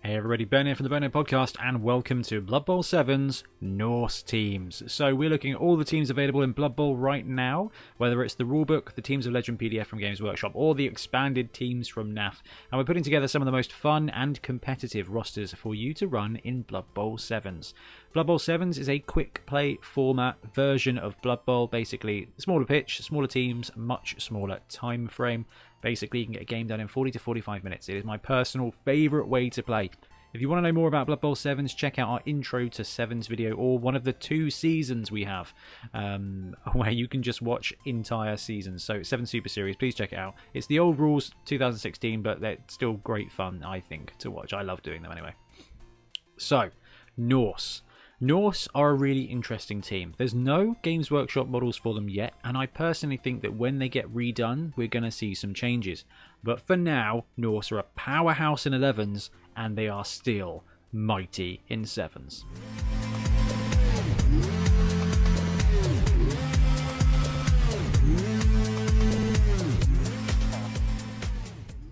Hey everybody, Ben here from the Bonehead podcast, and welcome to Blood Bowl 7's Norse teams. So we're looking at all the teams available in Blood Bowl right now, whether it's the rulebook, the Teams of Legend PDF from Games Workshop, or the expanded teams from NAF. And we're putting together some of the most fun and competitive rosters for you to run in Blood Bowl 7s. Blood Bowl 7s is a quick play format version of Blood Bowl, basically smaller pitch, smaller teams, much smaller time frame. Basically, you can get a game done in 40 to 45 minutes. It is my personal favourite way to play. If you want to know more about Blood Bowl 7s, check out our Intro to 7s video, or one of the 2 seasons we have, where you can just watch entire seasons. So 7 Super Series, please check it out. It's the old rules, 2016, but they're still great fun, I think, to watch. I love doing them anyway. So, Norse. Norse are a really interesting team. There's no Games Workshop models for them yet, and I personally think that when they get redone, we're going to see some changes. But for now, Norse are a powerhouse in 11s, and they are still mighty in 7s.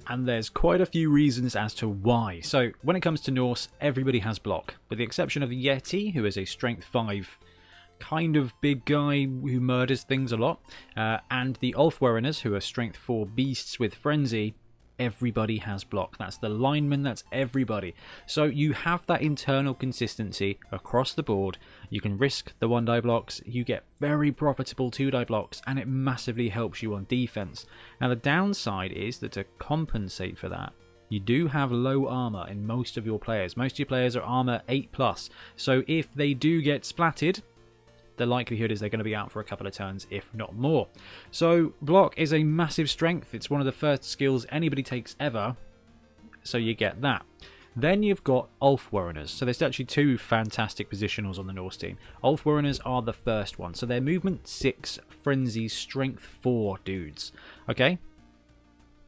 And there's quite a few reasons as to why. So when it comes to Norse, everybody has block, with the exception of the Yeti, who is a strength 5 kind of big guy who murders things a lot, and the Ulfwereners, who are strength 4 beasts with frenzy. Everybody has block. That's the lineman, that's everybody. So you have that internal consistency across the board. You can risk the 1-die blocks, you get very profitable 2-die blocks, and it massively helps you on defense. Now the downside is that to compensate for that, you do have low armor in most of your players. Most of your players are armor 8+, so if they do get splatted, the likelihood is they're going to be out for a couple of turns, if not more. So block is a massive strength. It's one of the first skills anybody takes ever, so you get that. Then you've got Ulfwereners. So there's actually 2 fantastic positionals on the Norse team. Ulfwereners are the first one. So they're movement 6, frenzy, strength 4 dudes. Okay?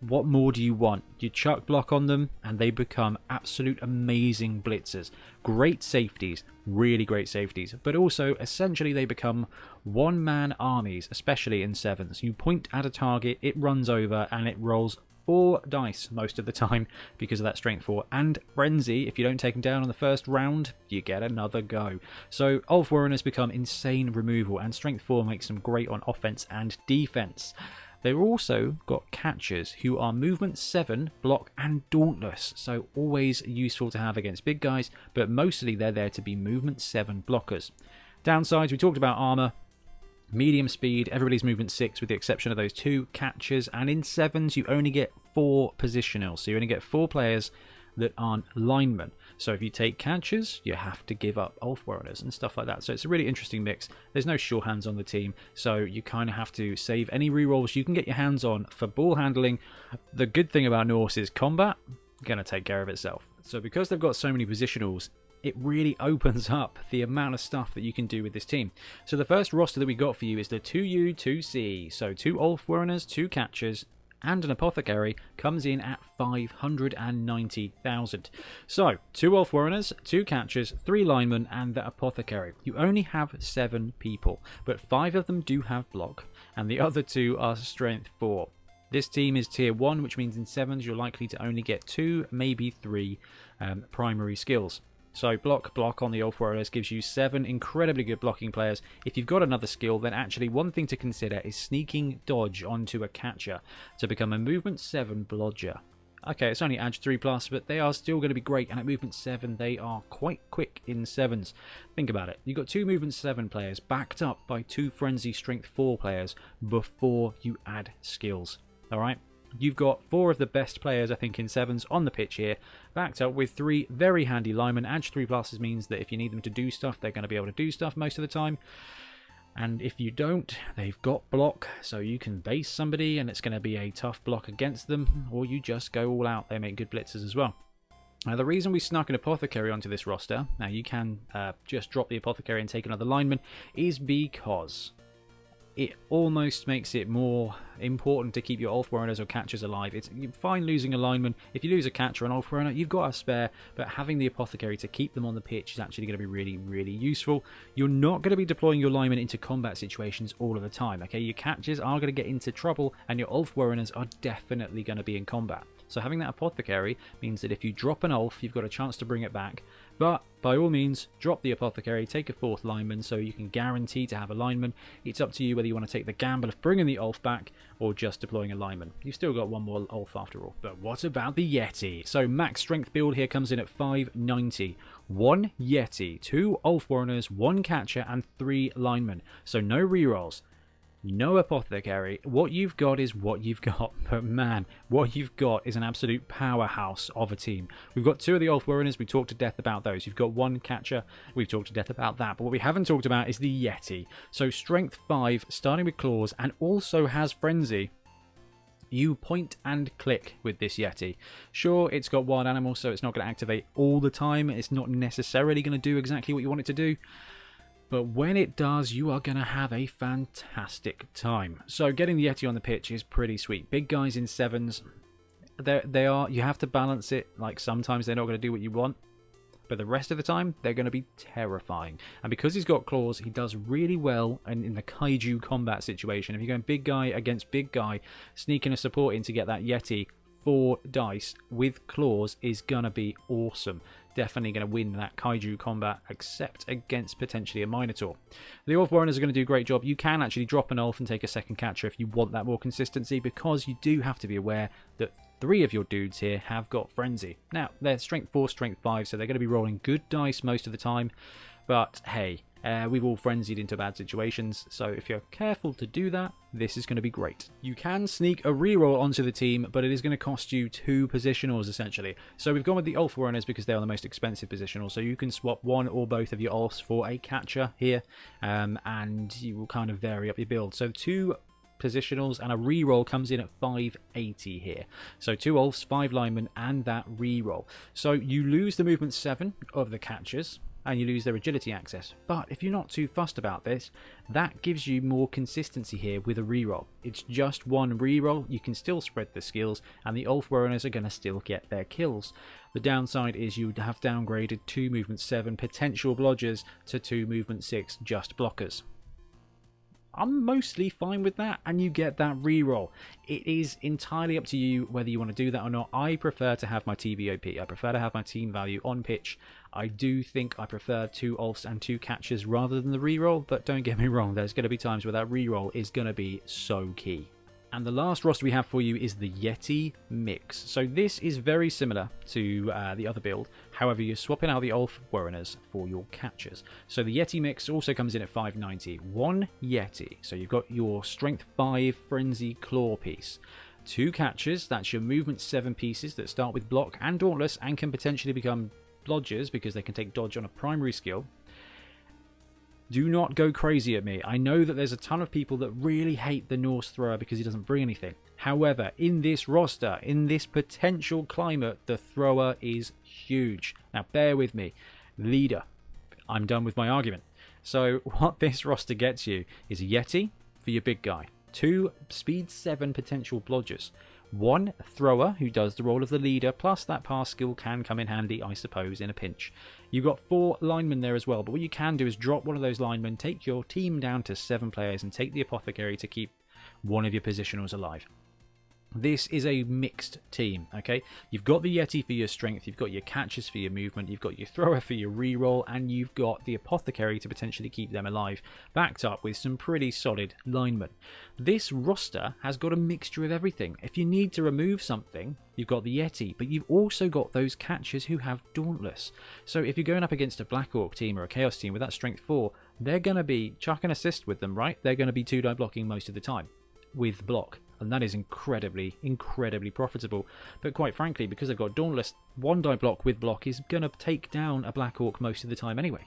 What more do you want? You chuck block on them and they become absolute amazing blitzers. Great safeties, really great safeties, but also essentially they become one-man armies, especially in 7s. You point at a target, it runs over and it rolls 4 dice most of the time because of that strength 4. And frenzy, if you don't take them down on the first round, you get another go. So Ulfwereners become insane removal, and strength 4 makes them great on offense and defense. They've also got catchers who are movement 7, block and dauntless, so always useful to have against big guys, but mostly they're there to be movement 7 blockers. Downsides, we talked about armor, medium speed, everybody's movement 6 with the exception of those 2 catchers, and in 7s you only get 4 positionals, so you only get 4 players that aren't linemen. So if you take catchers, you have to give up Ulfwereners and stuff like that. So it's a really interesting mix. There's no sure hands on the team, so you kind of have to save any rerolls you can get your hands on for ball handling. The good thing about Norse is combat gonna take care of itself. So because they've got so many positionals, it really opens up the amount of stuff that you can do with this team. So the first roster that we got for you is the 2U, 2C. So 2 Ulfwereners, 2 catchers, and an apothecary comes in at 590,000. So 2 Ulfwereners, 2 catchers, 3 linemen, and the apothecary. You only have 7 people, but 5 of them do have block, and the other 2 are strength 4. This team is tier 1, which means in 7s you're likely to only get 2, maybe 3 primary skills. So block on the Ulfwereners gives you 7 incredibly good blocking players. If you've got another skill, then actually one thing to consider is sneaking dodge onto a catcher to become a movement 7 blodger. Okay, it's only edge 3+, but they are still going to be great, and at movement 7 they are quite quick in 7s. Think about it, you've got 2 movement 7 players backed up by 2 frenzy strength 4 players before you add skills. Alright? You've got 4 of the best players, I think, in 7s on the pitch here, backed up with 3 very handy linemen. Edge 3+ means that if you need them to do stuff, they're going to be able to do stuff most of the time. And if you don't, they've got block, so you can base somebody and it's going to be a tough block against them, or you just go all out. They make good blitzers as well. Now, the reason we snuck an apothecary onto this roster, now you can just drop the apothecary and take another lineman, is because it almost makes it more important to keep your Ulfwereners or catchers alive. You're fine losing a lineman. If you lose a catcher or an Ulfwerener, you've got a spare, but having the apothecary to keep them on the pitch is actually going to be really, really useful. You're not going to be deploying your linemen into combat situations all of the time, okay? Your catchers are going to get into trouble, and your Ulfwereners are definitely going to be in combat. So having that Apothecary means that if you drop an Ulf, you've got a chance to bring it back. But by all means, drop the Apothecary, take a 4th lineman so you can guarantee to have a lineman. It's up to you whether you want to take the gamble of bringing the Ulf back or just deploying a lineman. You've still got one more Ulf after all. But what about the Yeti? So max strength build here comes in at 590. 1 Yeti, 2 Ulf Warriors, 1 Catcher and 3 linemen. So no rerolls. No Apothecary. What you've got is what you've got. But man, what you've got is an absolute powerhouse of a team. We've got 2 of the Ulf Warriors. We talked to death about those. You've got 1 Catcher. We've talked to death about that. But what we haven't talked about is the Yeti. So strength 5, starting with claws, and also has frenzy. You point and click with this Yeti. Sure, it's got wild animals, so it's not going to activate all the time. It's not necessarily going to do exactly what you want it to do. But when it does, you are going to have a fantastic time. So getting the Yeti on the pitch is pretty sweet. Big guys in 7s, you have to balance it. Like sometimes they're not going to do what you want, but the rest of the time they're going to be terrifying. And because he's got claws, he does really well in the kaiju combat situation. If you're going big guy against big guy, sneaking a support in to get that Yeti 4 dice with claws is going to be awesome. Definitely going to win that kaiju combat, except against potentially a Minotaur. The Ulf Warriors are going to do a great job. You can actually drop an Ulf and take a 2nd Catcher if you want that more consistency, because you do have to be aware that 3 of your dudes here have got Frenzy. Now, they're strength 4, strength 5, so they're going to be rolling good dice most of the time. But hey, we've all frenzied into bad situations, so if you're careful to do that, this is going to be great. You can sneak a reroll onto the team, but it is going to cost you 2 positionals essentially. So we've gone with the Ulf Warriors because they are the most expensive positional, so you can swap 1 or both of your Ulfs for a Catcher here, and you will kind of vary up your build. So 2 positionals and a reroll comes in at 580 here. So 2 Ulfs, 5 linemen, and that reroll. So you lose the movement 7 of the Catchers, and you lose their agility access. But if you're not too fussed about this, that gives you more consistency here with a reroll. It's just 1 reroll, you can still spread the skills, and the Ulf Warriors are going to still get their kills. The downside is you have downgraded 2 movement 7 potential blodgers to 2 movement 6 just blockers. I'm mostly fine with that, and you get that reroll. It is entirely up to you whether you want to do that or not. I prefer to have my TVOP. I prefer to have my team value on pitch. I do think I prefer 2 Ulfs and 2 Catchers rather than the reroll, but don't get me wrong, there's going to be times where that reroll is going to be so key. And the last roster we have for you is the Yeti Mix. So this is very similar to the other build. However, you're swapping out the Ulf Warriors for your Catchers. So the Yeti Mix also comes in at 590. 1 Yeti. So you've got your Strength 5 Frenzy Claw piece. 2 Catchers. That's your Movement 7 pieces that start with Block and Dauntless and can potentially become Blodgers because they can take Dodge on a primary skill. Do not go crazy at me. I know that there's a ton of people that really hate the Norse thrower because he doesn't bring anything. However, in this roster, in this potential climate, the thrower is huge. Now, bear with me. Leader. I'm done with my argument. So, what this roster gets you is a Yeti for your big guy. 2 speed 7 potential blodgers. 1 thrower who does the role of the leader, plus that pass skill can come in handy, I suppose, in a pinch. You've got 4 linemen there as well, but what you can do is drop one of those linemen, take your team down to 7 players, and take the Apothecary to keep one of your positionals alive. This is a mixed team, okay? You've got the Yeti for your strength, you've got your Catchers for your movement, you've got your thrower for your reroll, and you've got the Apothecary to potentially keep them alive, backed up with some pretty solid linemen. This roster has got a mixture of everything. If you need to remove something, you've got the Yeti, but you've also got those Catchers who have Dauntless. So if you're going up against a Black Orc team or a Chaos team with that strength 4, they're going to be chuck and assist with them, right? They're going to be 2-die blocking most of the time with block. And that is incredibly, incredibly profitable. But quite frankly, because they've got Dauntless, 1-die block with block is going to take down a Black Orc most of the time anyway.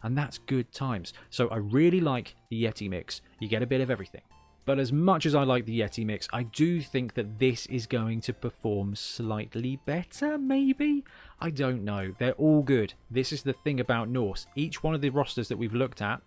And that's good times. So I really like the Yeti mix. You get a bit of everything. But as much as I like the Yeti mix, I do think that this is going to perform slightly better, maybe? I don't know. They're all good. This is the thing about Norse. Each one of the rosters that we've looked at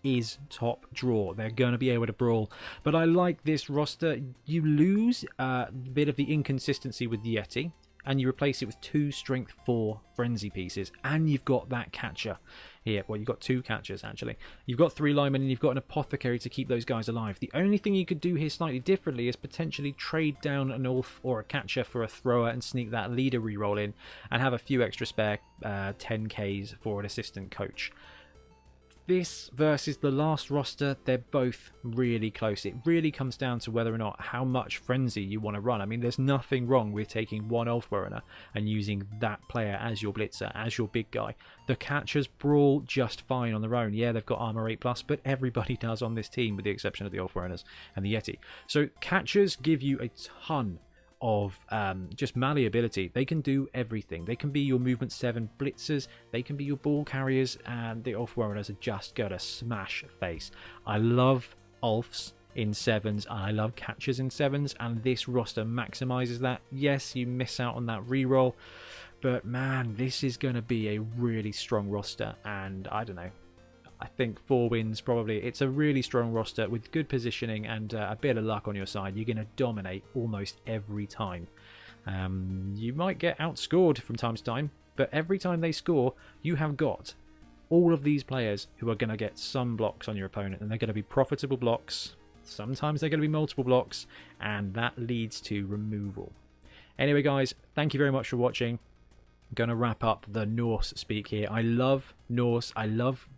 is top draw. They're going to be able to brawl. But I like this roster. You lose a bit of the inconsistency with the Yeti. and you replace it with 2 strength 4 frenzy pieces, and you've got that catcher here. Well, you've got 2 catchers actually. You've got 3 linemen and you've got an apothecary to keep those guys alive. The only thing you could do here slightly differently is potentially trade down an Ulf or a catcher for a thrower and sneak that leader reroll in and have a few extra spare 10Ks for an assistant coach. This versus the last roster, they're both really close. It really comes down to whether or not how much frenzy you want to run. I mean, there's nothing wrong with taking one Ulfwerener and using that player as your blitzer, as your big guy. The catchers brawl just fine on their own. Yeah, they've got armor 8+, but everybody does on this team with the exception of the Ulfwereners and the Yeti. So catchers give you a ton of just malleability. They can do everything. They can be your movement 7 blitzers, they can be your ball carriers, and the Ulfwereners are just gonna smash face. I love Ulfs in 7s and I love catchers in 7s, and this roster maximizes that. Yes, you miss out on that reroll, but man, this is going to be a really strong roster, and I don't know, I think 4 wins probably. It's a really strong roster with good positioning and a bit of luck on your side. You're going to dominate almost every time. You might get outscored from time to time, but every time they score, you have got all of these players who are going to get some blocks on your opponent, and they're going to be profitable blocks. Sometimes they're going to be multiple blocks, and that leads to removal. Anyway, guys, thank you very much for watching. I'm going to wrap up the Norse speak here. I love Norse. I love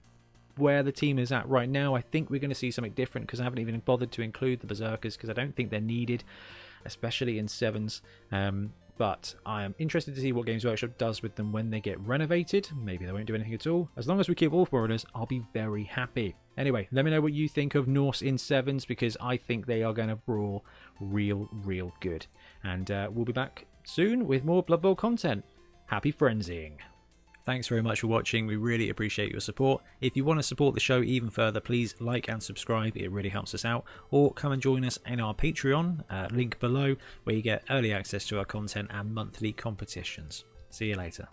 where the team is at right now. I think we're going to see something different because I haven't even bothered to include the Berserkers because I don't think they're needed, especially in 7s. But I am interested to see what Games Workshop does with them when they get renovated. Maybe they won't do anything at all. As long as we keep Ulfwereners, I'll be very happy. Anyway, let me know what you think of Norse in 7s because I think they are going to brawl real good. And we'll be back soon with more Blood Bowl content. Happy frenzying. Thanks very much for watching. We really appreciate your support. If you want to support the show even further, please like and subscribe. It really helps us out. Or come and join us in our Patreon, link below, where you get early access to our content and monthly competitions. See you later.